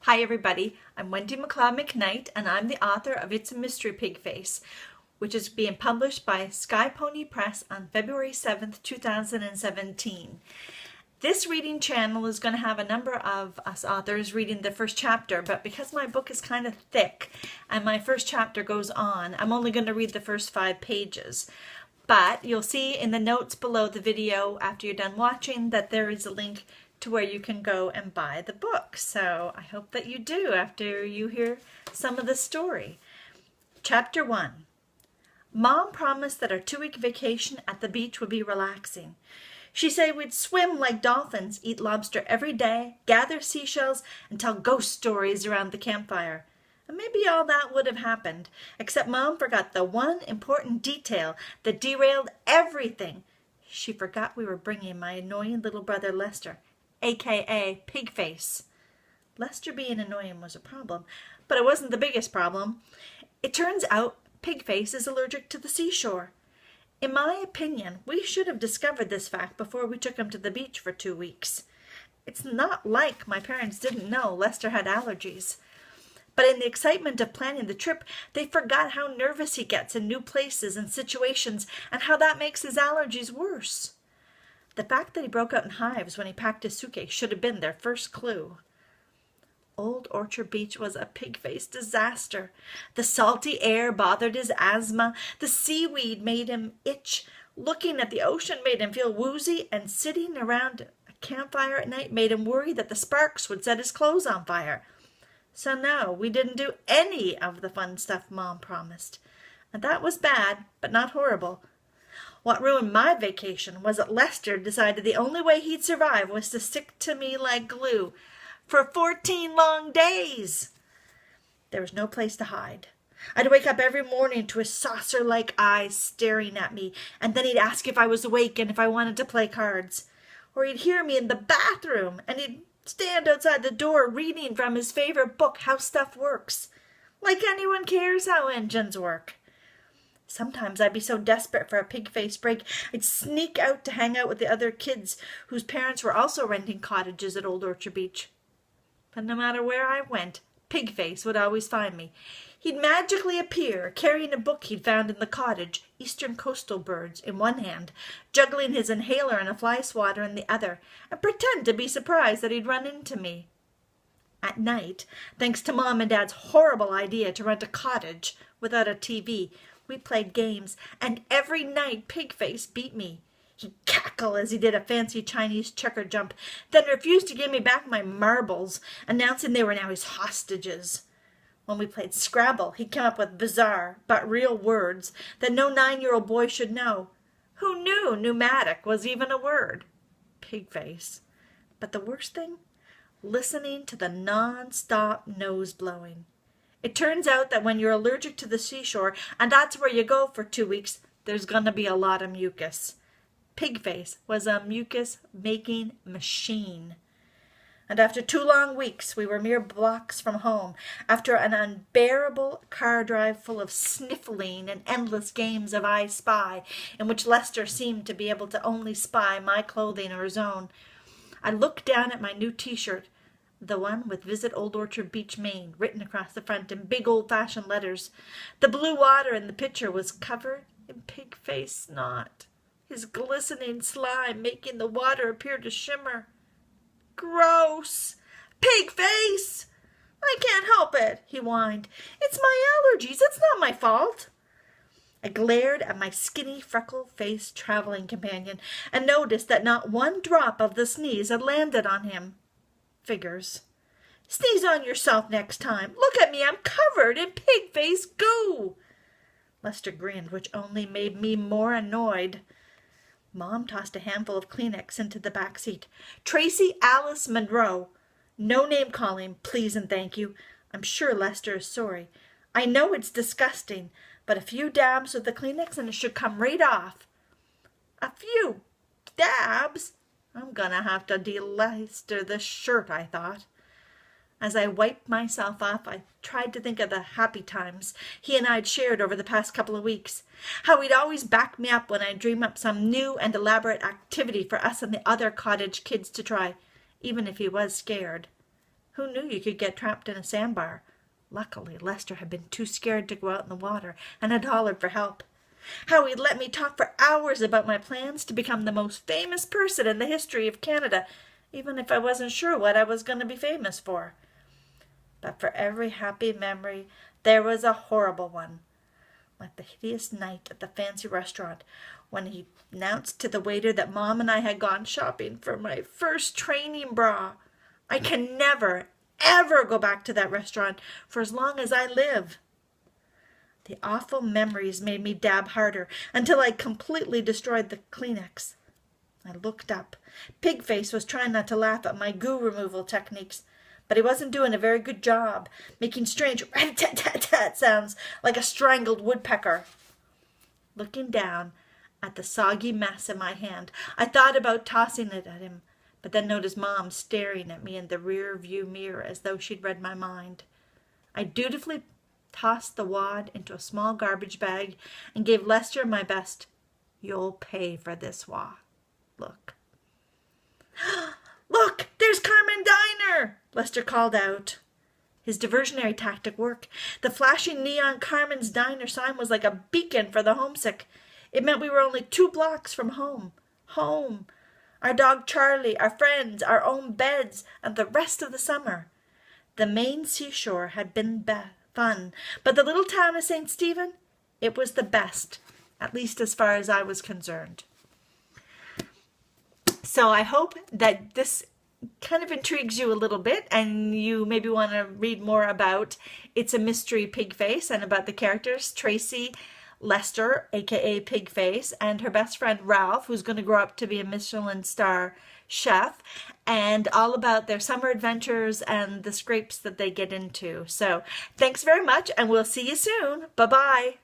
Hi everybody, I'm Wendy McLeod MacKnight and I'm the author of It's a Mystery Pig Face, which is being published by Sky Pony Press on February 7th, 2017. This reading channel is going to have a number of us authors reading the first chapter, but because my book is kind of thick and my first chapter goes on, I'm only going to read the first 5 pages. But you'll see in the notes below the video after you're done watching that there is a link to where you can go and buy the book. So I hope that you do after you hear some of the story. Chapter 1. Mom promised that our 2-week vacation at the beach would be relaxing. She said we'd swim like dolphins, eat lobster every day, gather seashells, and tell ghost stories around the campfire. And maybe all that would have happened, except Mom forgot the one important detail that derailed everything. She forgot we were bringing my annoying little brother Lester, aka Pigface. Lester being annoying was a problem, but it wasn't the biggest problem. It turns out Pigface is allergic to the seashore. In my opinion, we should have discovered this fact before we took him to the beach for 2 weeks. It's not like my parents didn't know Lester had allergies. But in the excitement of planning the trip, they forgot how nervous he gets in new places and situations and how that makes his allergies worse. The fact that he broke out in hives when he packed his suitcase should have been their first clue. Old Orchard Beach was a pig-faced disaster. The salty air bothered his asthma. The seaweed made him itch. Looking at the ocean made him feel woozy. And sitting around a campfire at night made him worry that the sparks would set his clothes on fire. So no, we didn't do any of the fun stuff Mom promised. And that was bad, but not horrible. What ruined my vacation was that Lester decided the only way he'd survive was to stick to me like glue for 14 long days. There was no place to hide. I'd wake up every morning to his saucer-like eyes staring at me, and then he'd ask if I was awake and if I wanted to play cards. Or he'd hear me in the bathroom, and he'd stand outside the door reading from his favorite book, How Stuff Works. Like anyone cares how engines work. Sometimes I'd be so desperate for a pig-faced break, I'd sneak out to hang out with the other kids whose parents were also renting cottages at Old Orchard Beach. But no matter where I went, Pigface would always find me. He'd magically appear, carrying a book he'd found in the cottage, Eastern Coastal Birds, in one hand, juggling his inhaler and a fly swatter in the other, and pretend to be surprised that he'd run into me. At night, thanks to Mom and Dad's horrible idea to rent a cottage without a TV, we played games, and every night Pigface beat me. He'd cackle as he did a fancy Chinese checker jump, then refused to give me back my marbles, announcing they were now his hostages. When we played Scrabble, he'd come up with bizarre but real words that no 9-year-old boy should know. Who knew pneumatic was even a word? Pigface. But the worst thing? Listening to the non-stop nose-blowing. It turns out that when you're allergic to the seashore, and that's where you go for 2 weeks, there's going to be a lot of mucus. Pigface was a mucus-making machine. And after 2 long weeks, we were mere blocks from home, after an unbearable car drive full of sniffling and endless games of I Spy, in which Lester seemed to be able to only spy my clothing or his own. I looked down at my new T-shirt, the one with Visit Old Orchard Beach, Maine, written across the front in big old-fashioned letters. The blue water in the picture was covered in pig-face snot, his glistening slime making the water appear to shimmer. Gross! Pig-face! I can't help it, he whined. It's my allergies. It's not my fault. I glared at my skinny, freckle-faced traveling companion and noticed that not one drop of the sneeze had landed on him. Figures. Sneeze on yourself next time. Look at me, I'm covered in pig-face goo. Lester grinned, which only made me more annoyed. Mom tossed a handful of Kleenex into the back seat. Tracy Alice Monroe. No name-calling, please and thank you. I'm sure Lester is sorry. I know it's disgusting, but a few dabs with the Kleenex and it should come right off. A few dabs? I'm gonna have to de-Lester this shirt, I thought. As I wiped myself off, I tried to think of the happy times he and I had shared over the past couple of weeks. How he'd always back me up when I'd dream up some new and elaborate activity for us and the other cottage kids to try, even if he was scared. Who knew you could get trapped in a sandbar? Luckily, Lester had been too scared to go out in the water and had hollered for help. How he'd let me talk for hours about my plans to become the most famous person in the history of Canada, even if I wasn't sure what I was going to be famous for. But for every happy memory, there was a horrible one. Like the hideous night at the fancy restaurant when he announced to the waiter that Mom and I had gone shopping for my first training bra. I can never, ever go back to that restaurant for as long as I live. The awful memories made me dab harder until I completely destroyed the Kleenex. I looked up. Pigface was trying not to laugh at my goo removal techniques, but he wasn't doing a very good job, making strange rat-tat-tat-tat sounds like a strangled woodpecker. Looking down at the soggy mess in my hand, I thought about tossing it at him, but then noticed Mom staring at me in the rear view mirror as though she'd read my mind. I dutifully tossed the wad into a small garbage bag and gave Lester my best "You'll pay for this look. Look, there's Carmen Diner! Lester called out. His diversionary tactic worked. The flashing neon Carmen's Diner sign was like a beacon for the homesick. It meant we were only 2 blocks from home. Home. Our dog Charlie, our friends, our own beds, and the rest of the summer. The Maine seashore had been fun, but the little town of St. Stephen, it was the best, at least as far as I was concerned. So I hope that this kind of intrigues you a little bit and you maybe want to read more about It's a Mystery Pigface and about the characters Tracy, Lester, aka Pigface, and her best friend Ralph, who's going to grow up to be a Michelin star chef, and all about their summer adventures and the scrapes that they get into. So thanks very much, and we'll see you soon. Bye-bye.